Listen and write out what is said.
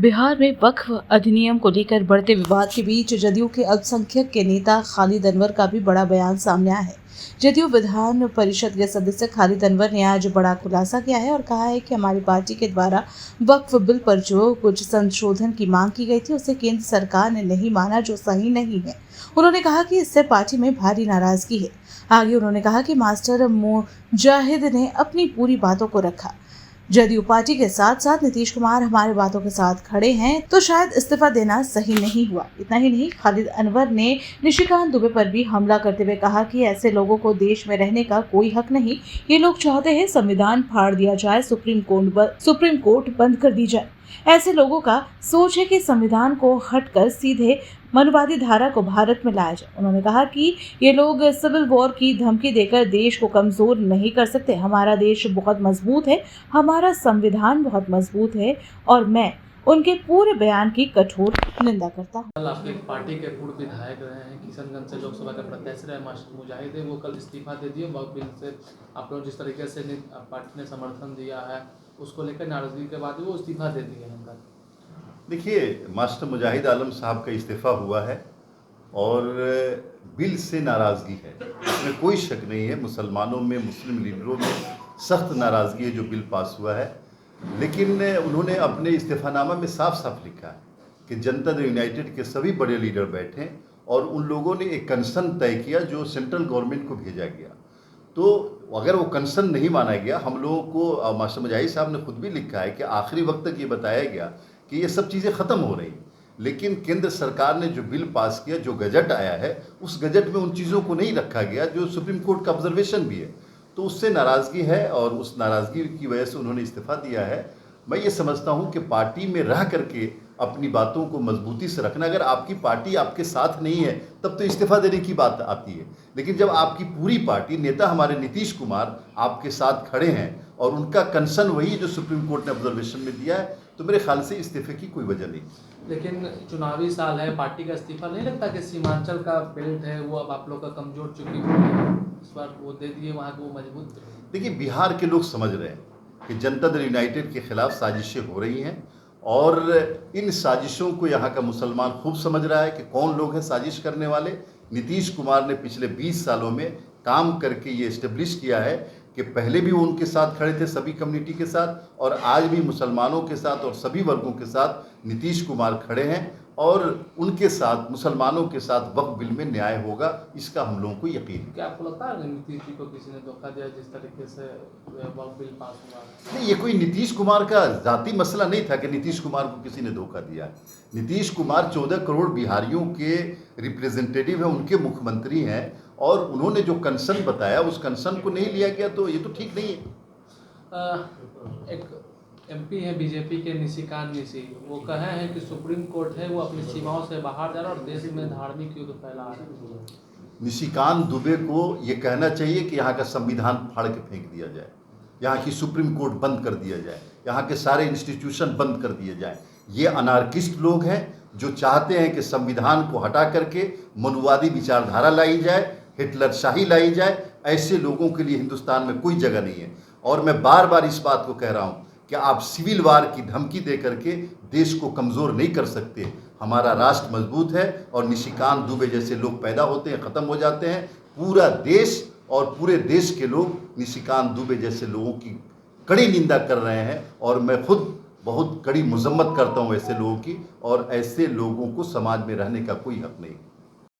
बिहार में वक्फ अधिनियम को लेकर बढ़ते विवाद के बीच जदयू के अल्पसंख्यक के नेता खालिद अनवर का भी बड़ा बयान सामने आया है। जदयू विधान परिषद के सदस्य खालिद अनवर ने आज बड़ा खुलासा किया है और कहा है कि हमारी पार्टी के द्वारा वक्फ बिल पर जो कुछ संशोधन की मांग की गई थी उसे केंद्र सरकार ने नहीं माना, जो सही नहीं है। उन्होंने कहा कि इससे पार्टी में भारी नाराजगी है। आगे उन्होंने कहा कि मास्टर मुजाहिद ने अपनी पूरी बातों को रखा। जदयू पार्टी के साथ साथ नीतीश कुमार हमारे बातों के साथ खड़े हैं, तो शायद इस्तीफा देना सही नहीं हुआ। इतना ही नहीं, खालिद अनवर ने निशिकांत दुबे पर भी हमला करते हुए कहा कि ऐसे लोगों को देश में रहने का कोई हक नहीं। ये लोग चाहते हैं संविधान फाड़ दिया जाए, सुप्रीम कोर्ट बंद कर दी जाए। ऐसे लोगों का सोच है कि संविधान को हटकर सीधे मनुवादी धारा को भारत में लाया जाए। उन्होंने कहा कि ये लोग सिविल वॉर की धमकी देकर देश को कमजोर नहीं कर सकते। हमारा देश बहुत मजबूत है, हमारा संविधान बहुत मजबूत है और मैं उनके पूरे बयान की कठोर निंदा करता हूँ। कल आपके पार्टी के पूर्व विधायक रहे हैं, किशनगंज से लोकसभा के प्रत्याशी रहे मास्टर मुजाहिद है, वो कल इस्तीफा दे दिए वक्फ बिल से। आप लोग जिस तरीके से पार्टी ने समर्थन दिया है उसको लेकर नाराजगी के बाद वो इस्तीफा दे दिए हैं। देखिए, मास्टर मुजाहिद आलम साहब का इस्तीफा हुआ है और बिल से नाराज़गी है, इसमें कोई शक नहीं है। मुसलमानों में, मुस्लिम लीडरों में सख्त नाराज़गी है जो बिल पास हुआ है। लेकिन उन्होंने अपने इस्तीफ़ानामा में साफ साफ लिखा है कि जनता दल यूनाइटेड के सभी बड़े लीडर बैठे और उन लोगों ने एक कंसर्न तय किया जो सेंट्रल गवर्नमेंट को भेजा गया। तो अगर वो कंसर्न नहीं माना गया, हम लोगों को, मास्टर मुजाहिद साहब ने खुद भी लिखा है कि आखिरी वक्त तक ये बताया गया कि ये सब चीज़ें ख़त्म हो रही, लेकिन केंद्र सरकार ने जो बिल पास किया, जो गजट आया है, उस गजट में उन चीज़ों को नहीं रखा गया जो सुप्रीम कोर्ट का ऑब्जर्वेशन भी है। तो उससे नाराज़गी है और उस नाराज़गी की वजह से उन्होंने इस्तीफ़ा दिया है। मैं ये समझता हूँ कि पार्टी में रह करके अपनी बातों को मजबूती से रखना। अगर आपकी पार्टी आपके साथ नहीं है तब तो इस्तीफ़ा देने की बात आती है, लेकिन जब आपकी पूरी पार्टी, नेता हमारे नीतीश कुमार आपके साथ खड़े हैं और उनका कंसर्न वही जो सुप्रीम कोर्ट ने ऑब्जर्वेशन में दिया है, तो मेरे ख्याल से इस्तीफे की कोई वजह नहीं। लेकिन चुनावी साल है, पार्टी का इस्तीफा नहीं लगता कि सीमांचल का बेल्ट है वो अब आप लोग का कमजोर चुकी है, इस बार वो दे दिए वहाँ को मजबूत। देखिए, बिहार के लोग समझ रहे हैं कि जनता दल यूनाइटेड के खिलाफ साजिशें हो रही हैं और इन साजिशों को यहाँ का मुसलमान खूब समझ रहा है कि कौन लोग हैं साजिश करने वाले। नीतीश कुमार ने पिछले 20 सालों में काम करके ये इस्टेब्लिश किया है कि पहले भी वो उनके साथ खड़े थे, सभी कम्युनिटी के साथ, और आज भी मुसलमानों के साथ और सभी वर्गों के साथ नीतीश कुमार खड़े हैं और उनके साथ, मुसलमानों के साथ वक्फ बिल में न्याय होगा, इसका हम लोगों को यकीन है। क्या आपको लगता है नीतीश जी को किसी ने धोखा दिया जिस तरीके से वक्फ बिल पास हुआ? नहीं, ये कोई नीतीश कुमार का जाती मसला नहीं था कि नीतीश कुमार को किसी ने धोखा दिया। नीतीश कुमार 14 करोड़ बिहारियों के रिप्रेजेंटेटिव हैं, उनके मुख्यमंत्री हैं और उन्होंने जो कंसर्न बताया उस कंसर्न को नहीं लिया गया, तो ये तो ठीक नहीं है। एक एमपी है बीजेपी के निशिकांत निशी, वो कहे हैं कि सुप्रीम कोर्ट है वो अपनी सीमाओं से बाहर जा रहा है और देश में धार्मिक युद्ध फैला रहा है। निशिकांत दुबे को ये कहना चाहिए कि यहाँ का संविधान फाड़ के फेंक दिया जाए, यहाँ की सुप्रीम कोर्ट बंद कर दिया जाए, यहाँ के सारे इंस्टीट्यूशन बंद कर दिए जाए। ये अनार्किस्ट लोग हैं जो चाहते हैं कि संविधान को हटा करके मनुवादी विचारधारा लाई जाए, हिटलर शाही लाई जाए। ऐसे लोगों के लिए हिंदुस्तान में कोई जगह नहीं है और मैं बार बार इस बात को कह रहा हूँ कि आप सिविल वार की धमकी दे करके देश को कमज़ोर नहीं कर सकते। हमारा राष्ट्र मजबूत है और निशिकांत दुबे जैसे लोग पैदा होते हैं, ख़त्म हो जाते हैं। पूरा देश और पूरे देश के लोग निशिकांत दुबे जैसे लोगों की कड़ी निंदा कर रहे हैं और मैं खुद बहुत कड़ी मजम्मत करता हूँ ऐसे लोगों की, और ऐसे लोगों को समाज में रहने का कोई हक नहीं।